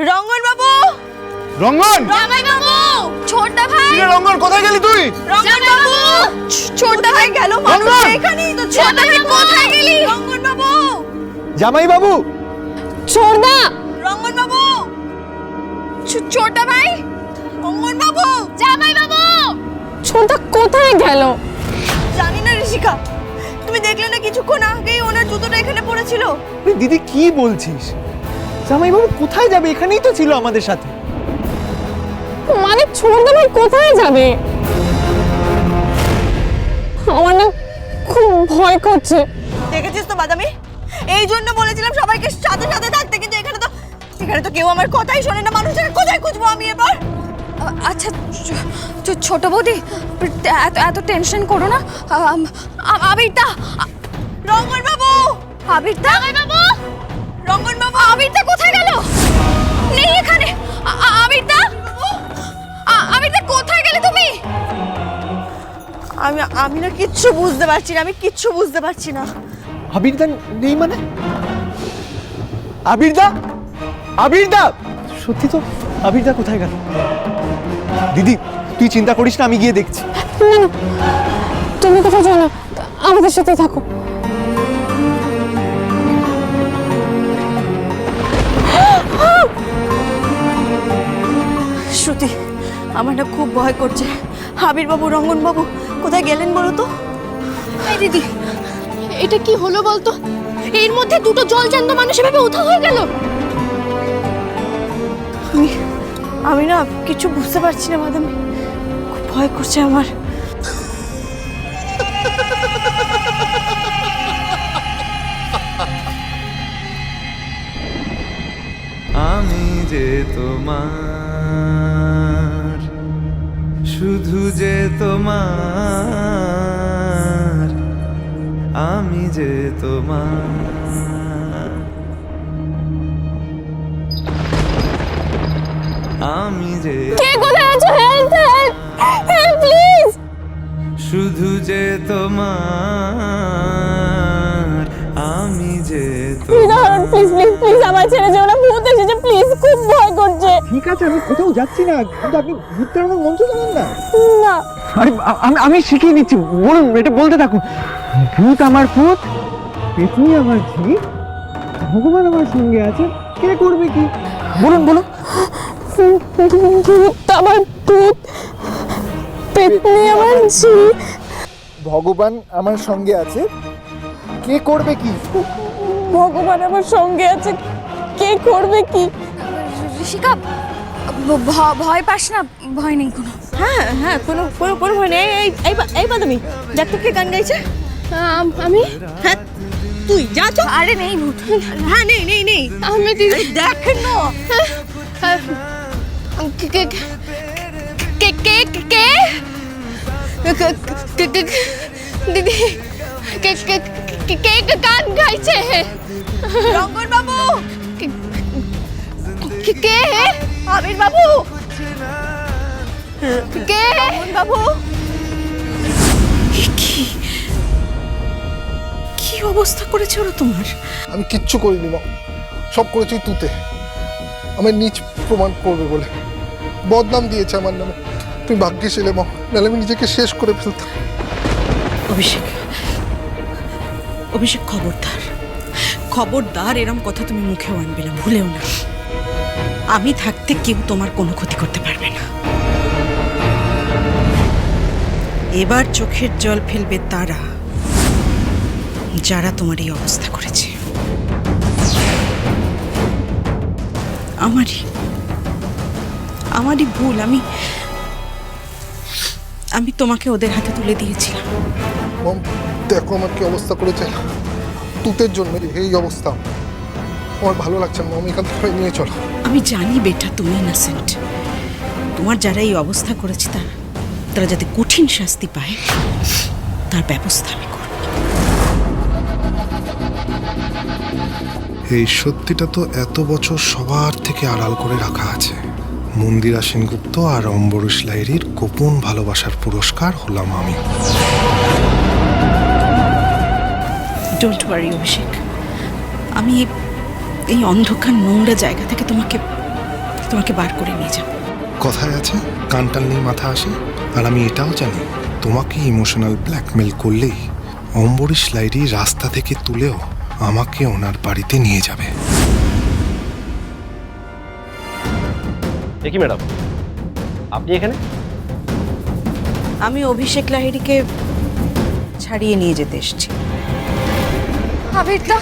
রঙ্গন বাবু, রঙ্গন, জামাই বাবু, ছোটদা ভাই। রঙ্গন কোথায় গেলি তুই? রঙ্গন বাবু, ছোটদা ভাই গেল মানুষ এখানেই তো। ছোটদা ভাই কোথায় গেলি? রঙ্গন বাবু, জামাই বাবু, ছোটদা। রঙ্গন বাবু, ছোটদা ভাই। রঙ্গন বাবু, জামাই বাবু। ছোটদা কোথায় গেল? জানি না ঋষিকা, তুমি দেখলে না কিছুক্ষণ আগেই ওনার জুতোটা এখানে পড়েছিল। দিদি কি বলছিস? জামাই বাবু কোথায় যাবে? এখানেই তো ছিল আমাদের সাথে। মানে ছোটদা ভাই কোথায় যাবে? আমার না খুব ভয় করছে। দেখেছিস তো বাদামি, এই জন্য বলেছিলাম সবাইকে সাথে সাথে থাকতে, কিন্তু এখানে তো কেউ আমার কথাই শোনে না। মানুষকে কোথায় খুঁজবো আমি এবার? আচ্ছা ছোট বৌদি, এত টেনশন করো না। আবিরদা, রঙ্গন বাবু, আবিরদা, বাবু, রঙ্গন বাবু। আবিরদা কোথায় গেল? নেই এখানে। আবিরদা, আবিরদা কোথায় গেলে তুমি? আমি না কিচ্ছু বুঝতে পারছি না, আমি কিচ্ছু বুঝতে পারছি না। আবিরদা নেই মানে? আবিরদা, আবিরদা, সত্যি তো আবিরদা কোথায় গেল? দিদি তুই চিন্তা করিস না, আমি গিয়ে দেখছি। না না, তুমি কোথাও যাও না, আমাদের সাথেই থাকো। শ্রুতি, আমার না খুব ভয় করছে। আবির বাবু, রঙ্গন বাবু কোথায় গেলেন বলো তো? এই দিদি, এটা কি হলো বলতো? এর মধ্যে দুটো জলজ্যান্ত মানুষ এভাবে উধাও হয়ে গেল। আমি না কিছু বুঝতে পারছি না মাদামি, খুব ভয় করছে আমার। আমি যে তোমার, শুধু যে তোমার, আমি যে তোমার, আমি যে কে কোথায় আছো? Help help help please. শুধু যে তোমার, আমি যে প্লিজ প্লিজ প্লিজ প্লিজ আমার ছেড়ে যেও না, ভূত এসেছে প্লিজ, খুব ভয় করছে। ঠিক আছে, আমি কোথাও যাচ্ছি না, কিন্তু আপনি ভূত তাড়ানোর মন্ত্র জানেন না? না, আমি শিখিয়ে নিচ্ছি, বলুন, এটা বলতে থাকুন। ভূত আমার ভূত, পেতনি আমার ঝি, ভগবান আমার সঙ্গে আছে, কে করবে কি? বলুন বলুন। ভূত আমার ভূত, পেতনি আমার ঝি, ভগবান আমার সঙ্গে আছে, কে করবে কি? ভগবান আমার সঙ্গে আছে, কে করবে কি? ঋষিকা, ভয় পাস না, ভয় নেই কোনো। হ্যাঁ হ্যাঁ, কোনো কোনো কোনো ভয় নেই। এই বাদামি, দেখ তো কে গান গাইছে। আমি? হ্যাঁ তুই যা তো। আরে নেই ভূত। হ্যাঁ নেই নেই নেই, আমি দিদি দেখ না। কে কে কে কে কে দিদি, কে কে কে কে গান গাইছে? রঙ্গন বাবু, কে? আবির বাবু, কে? রঙ্গন বাবু। কি অবস্থা করেছে ওরা তোমার? আমি কিচ্ছু করিনি মা, সব করেছি তুতে। আমার নিজ প্রমাণ করবে বলে বদনাম দিয়েছে আমার নামে। তুমি ভাগ্যিস এলে মা, নাহলে আমি নিজেকে শেষ করে ফেলতাম। অভিষেক, অভিষেক খবরদার, খবরদার এরম কথা তুমি মুখেও আনবে না, ভুলেও না। আমি থাকতে কেউ তোমার কোনো ক্ষতি করতে পারবে না। এবার চোখের জল ফেলবে তারা, যারা তোমার এই অবস্থা করেছে। আমারই ভুল। আমি তোমাকে ওদের হাতে তুলে দিয়েছিলাম। মম দেখো আমার কি অবস্থা করেছে, তুতের জন্য এই অবস্থা। আমার ভালো লাগছে না, আমি এখান থেকে নিয়ে চলো। আমি জানি বেটা তুমি ইনোসেন্ট। তোমার যারা এই অবস্থা করেছে তারা যাতে কঠিন শাস্তি পায়, তার ব্যবস্থা আমি করব। এই সত্যিটা তো এত বছর সবার থেকে আড়াল করে রাখা আছে। মন্দিরা সেনগুপ্ত আর অম্বরীশ লাহিড়ীর গোপন ভালোবাসার পুরস্কার হলাম আমি। ডোন্ট ওয়ারি অভিষেক, আমি এই অন্ধকার নোংরা জায়গা থেকে তোমাকে তোমাকে বার করে নিয়ে যাব। কথায় আছে কান টানলেই মাথা আসে, আর আমি এটাও জানি তোমাকে ইমোশনাল ব্ল্যাকমেল করলেই অম্বরীশ লাইরি রাস্তা থেকে তুলেও আমাকে ওনার বাড়িতে নিয়ে যাবে। দেখি ম্যাডাম, আপনি এখানে? আমি অভিষেক লাহিড়ীকে ছাড়িয়ে নিয়ে যেতে এসেছি। আবিরদা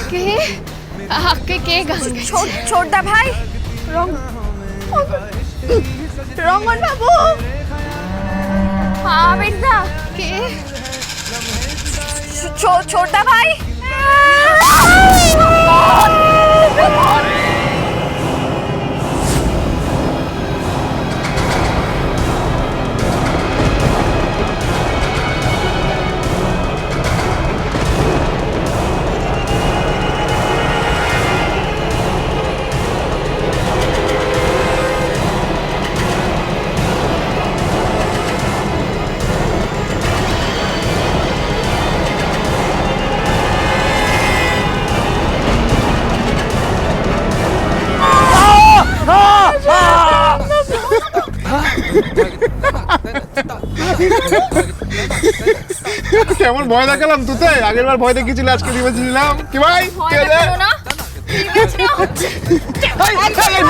কে কে গান ছোটদা ভাই, রঙ্গন বাবু, আবিরদা কে? ছোটদা ভাই। কেমন ভয় দেখালাম তুতে? আগের বার ভয় দেখিয়েছিলে, আজকে রিভেঞ্জ নিলাম। কি ভাই?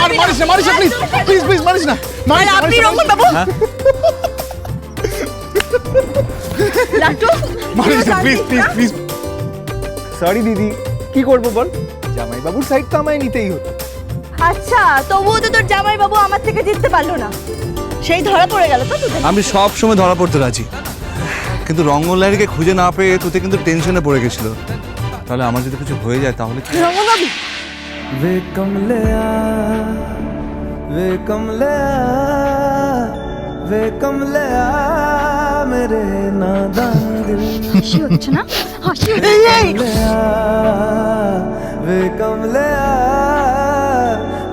মারিস না প্লিজ, মারিস না। আপনি রঙ্গন বাবু, লাট্টু, মারিস না প্লিজ। সরি দিদি, কি করবো বল? জামাই বাবুর সাইড তো আমায় নিতেই হতো। আচ্ছা তবুও তো তোর জামাই বাবু আমার থেকে জিততে পারলো না, সেই ধরা পড়ে গেল তো তোদের। আমি সব সময় ধরা পড়তে রাজি, কিন্তু রঙ্গন লাহিড়ীকে খুঁজে না পেয়ে তুতে কিন্তু টেনশনে পড়ে গেছিল। তাহলে আমার যদি কিছু হয়ে যায় তাহলে কি? রঙ্গন বাবু, वे कमलिया वे कमलिया वे कमलिया मेरे नादान दिल হাসি হচ্ছে না? হাসি कमलिया वे कमलिया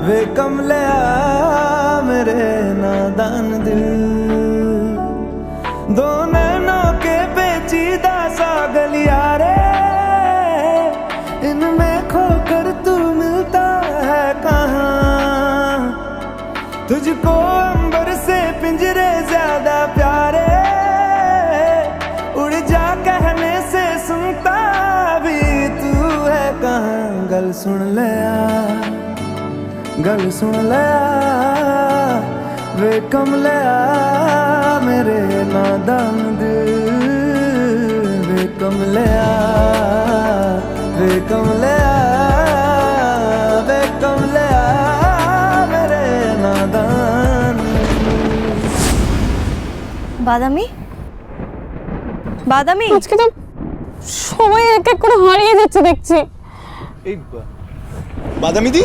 वे कमलिया मेरे नादान दिल दो नैनों के पेचीदा सा गलिया रे इनमें खोकर तू मिलता है कहाँ तुझको अंबर से पिंजरे ज्यादा प्यारे उड़ जा कहने से सुनता भी तू है कहाँ गल सुन ले वे कमलिया मेरे नादान दिल वे कमलिया वे कमलिया वे कमलिया मेरे नादान। বাদামি, বাদামি, আজকে তো সবাই এক এক করে হারিয়ে যাচ্ছে দেখছি। এই বাদামি দি,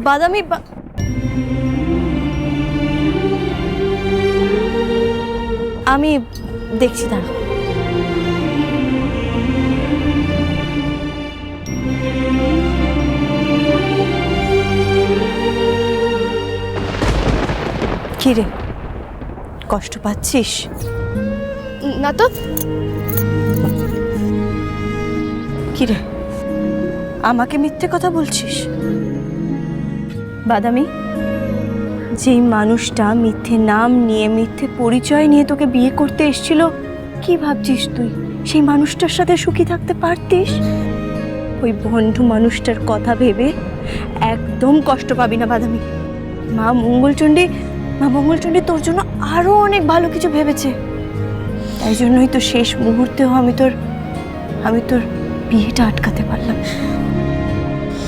বাদামি, আমি দেখছি দাঁড়া। কি রে, কষ্ট পাচ্ছিস? না তো। কি রে, আমাকে মিথ্যে কথা বলছিস? বাদামি, যেই মানুষটা মিথ্যে নাম নিয়ে, মিথ্যে পরিচয় নিয়ে তোকে বিয়ে করতে এসেছিল, কি ভাবছিস তুই সেই মানুষটার সাথে সুখী থাকতে পারতিস? ওই বন্ধু মানুষটার কথা ভেবে একদম কষ্ট পাবি না বাদামি। মা মঙ্গলচণ্ডী তোর জন্য আরো অনেক ভালো কিছু ভেবেছে। তাই জন্যই তো শেষ মুহূর্তেও আমি তোর বিয়েটা আটকাতে পারলাম।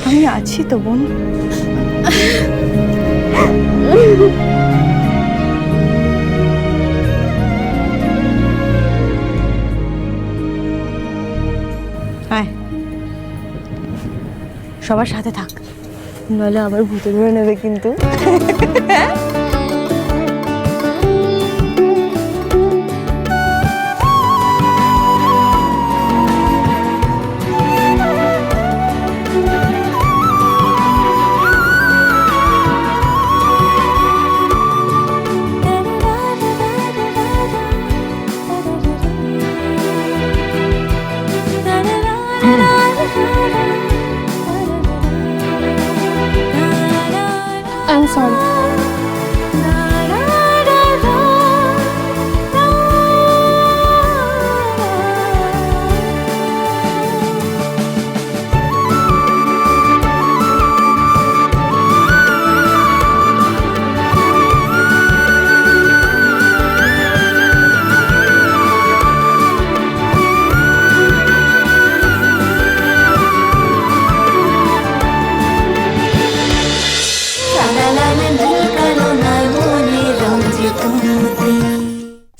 আমি আছি তো বোন। আয়, সবার সাথে থাক, নইলে আবার ভূতে ধরে নেবে কিন্তু। I'm sorry. আমার।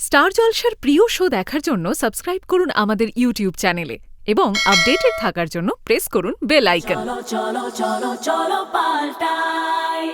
স্টার জলসার প্রিয় শো দেখার জন্য সাবস্ক্রাইব করুন আমাদের ইউটিউব চ্যানেলে এবং আপডেটেড থাকার জন্য প্রেস করুন বেল আইকন। চলো চলো চলো চলো পাল্টাই